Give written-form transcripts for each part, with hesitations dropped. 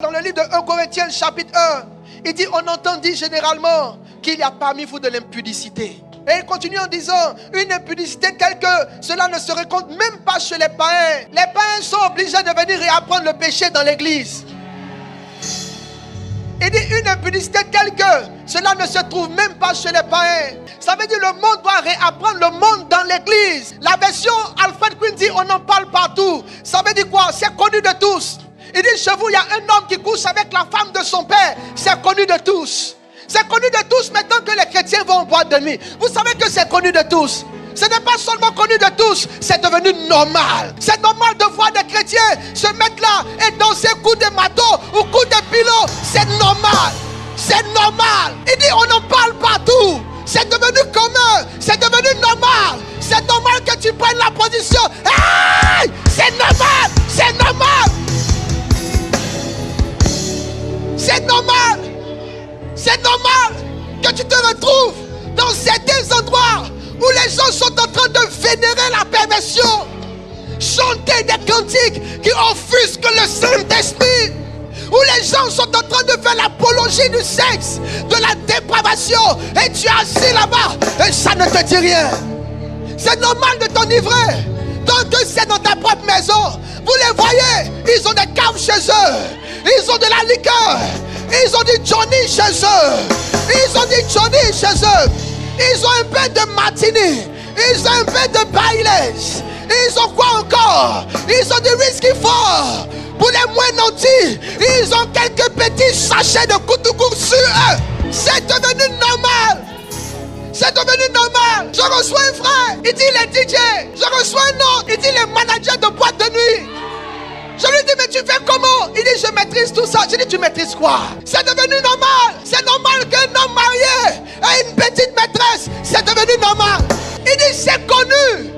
Dans le livre de 1 Corinthiens chapitre 1, il dit, on entend dire généralement qu'il y a parmi vous de l'impudicité. Et il continue en disant, une impudicité telle que cela ne se rencontre même pas chez les païens. Les païens sont obligés de venir réapprendre le péché dans l'église. Il dit une impudicité telle que cela ne se trouve même pas chez les païens. Ça veut dire le monde doit réapprendre le monde dans l'église. La version Alfred Quinn dit on en parle partout. Ça veut dire quoi? C'est connu de tous. Il dit chez vous il y a un homme qui couche avec la femme de son père. C'est connu de tous. C'est connu de tous maintenant que les chrétiens vont en boîte de nuit. Vous savez que c'est connu de tous. Ce n'est pas seulement connu de tous, c'est devenu normal. C'est normal de voir des chrétiens se mettre là et danser coup de marteau ou coup de pilot. C'est normal. C'est normal. Il dit on en parle partout. C'est devenu commun. C'est devenu normal. C'est normal que tu prennes la position. Hey! C'est normal. C'est normal. C'est normal. C'est normal que tu te retrouves dans certains endroits où les gens sont en train de vénérer la perversion, chanter des cantiques qui offusquent le Saint-Esprit, où les gens sont en train de faire l'apologie du sexe, de la dépravation, et tu es assis là-bas et ça ne te dit rien. C'est normal de t'enivrer tant que c'est dans ta propre maison. Vous les voyez, ils ont des caves chez eux, ils ont de la liqueur, ils ont du Johnny chez eux, ils ont du Johnny chez eux. Ils ont un peu de martini. Ils ont un peu de Baileys. Ils ont quoi encore? Ils ont du whisky fort. Pour les moins nantis, ils ont quelques petits sachets de Koutoukou sur eux. C'est devenu normal. C'est devenu normal. Je reçois un frère, il dit les DJ. Je reçois un autre, il dit les managers de boîte de nuit. Je lui dis mais tu fais comment? Il dit je maîtrise tout ça. Je dis tu maîtrises quoi? C'est devenu normal. C'est normal qu'un homme marié ait une petite maîtresse. C'est devenu normal. Il dit c'est connu.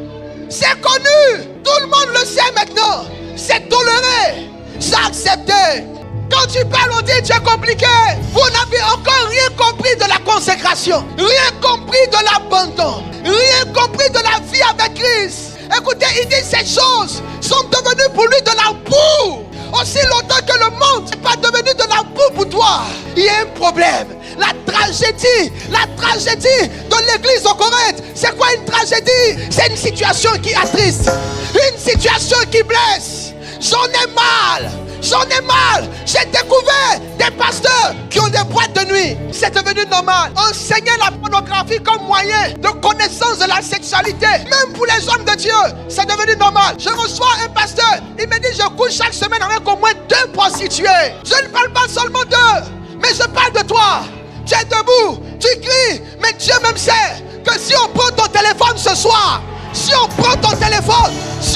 C'est connu. Tout le monde le sait maintenant. C'est toléré. C'est accepté. Quand tu parles on dit tu es compliqué. Vous n'avez encore rien compris de la consécration. Rien compris de l'abandon. Rien compris de la vie avec Christ. Écoutez, il dit ces choses sont devenues pour lui de la boue. Aussi longtemps que le monde n'est pas devenu de la boue pour toi, il y a un problème. La tragédie de l'église au Corinthe, c'est quoi une tragédie? C'est une situation qui attriste, une situation qui blesse. J'en ai mal. J'en ai mal. J'ai découvert des pasteurs qui ont des boîtes de nuit. C'est devenu normal. Enseigner la pornographie comme moyen de connaissance de la sexualité, même pour les hommes de Dieu, c'est devenu normal. Je reçois un pasteur, il me dit je couche chaque semaine avec au moins 2 prostituées. Je ne parle pas seulement d'eux, mais je parle de toi. Tu es debout, tu cries, mais Dieu même sait que si on prend ton téléphone ce soir, si on prend ton téléphone, j'ai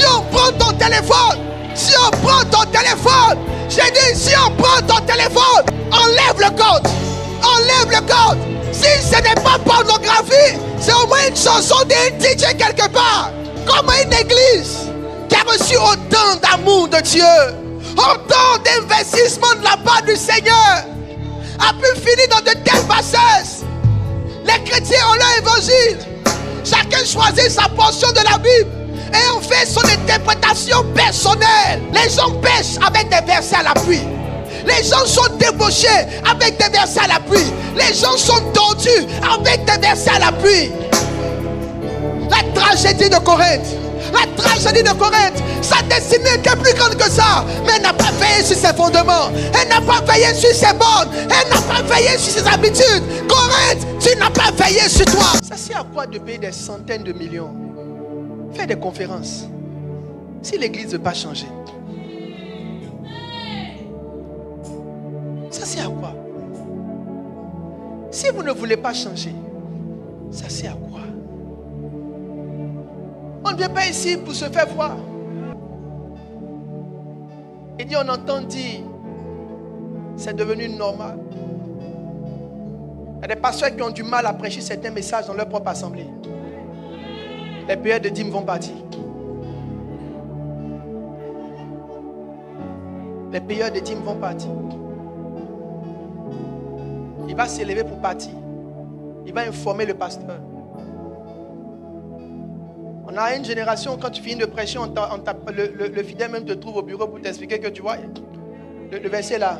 dit si on prend ton téléphone, enlève le code. Enlève le code. Si ce n'est pas pornographie, c'est au moins une chanson d'un DJ quelque part. Comme une église qui a reçu autant d'amour de Dieu, autant d'investissement de la part du Seigneur, a pu finir dans de telles bassesses. Les chrétiens ont leur évangile. Chacun choisit sa portion de la Bible et on fait son interprétation personnelle. Les gens pêchent avec des versets à l'appui. Les gens sont débauchés avec des versets à l'appui. Les gens sont tordus avec des versets à l'appui. La tragédie de Corinthe. Sa destinée était plus grande que ça. Mais elle n'a pas veillé sur ses fondements. Elle n'a pas veillé sur ses bornes. Elle n'a pas veillé sur ses habitudes. Corinthe, tu n'as pas veillé sur toi. Ça sert à quoi de payer des centaines de millions? Faire des conférences. Si l'église ne veut pas changer. Ça sert à quoi? Si vous ne voulez pas changer, ça sert à quoi? On ne vient pas ici pour se faire voir. Il dit on entend dire, c'est devenu normal. Il y a des pasteurs qui ont du mal à prêcher certains messages dans leur propre assemblée. Les payeurs de dîmes vont partir. Les payeurs de dîmes vont partir. Il va s'élever pour partir. Il va informer le pasteur. On a une génération, quand tu finis de prêcher, le fidèle même te trouve au bureau pour t'expliquer que tu vois, le verset là,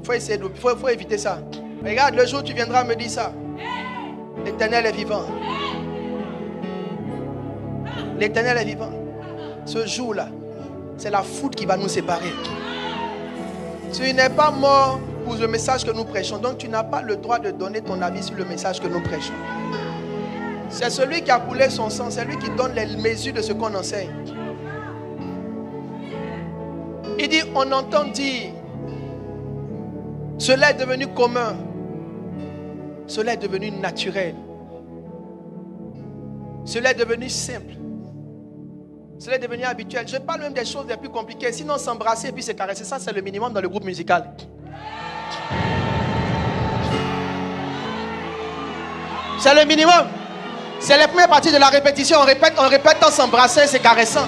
faut essayer faut éviter ça. Regarde, le jour où tu viendras me dire ça. L'Éternel est vivant. L'Éternel est vivant. Ce jour-là, c'est la foudre qui va nous séparer. Tu n'es pas mort pour le message que nous prêchons. Donc tu n'as pas le droit de donner ton avis sur le message que nous prêchons. C'est celui qui a coulé son sang. C'est lui qui donne les mesures de ce qu'on enseigne. Il dit, on entend dire, cela est devenu commun. Cela est devenu naturel. Cela est devenu simple. Cela est devenu habituel. Je parle même des choses les plus compliquées. Sinon, s'embrasser et puis se caresser, ça c'est le minimum dans le groupe musical. C'est le minimum. C'est les premières parties de la répétition. On répète en s'embrassant et se caressant.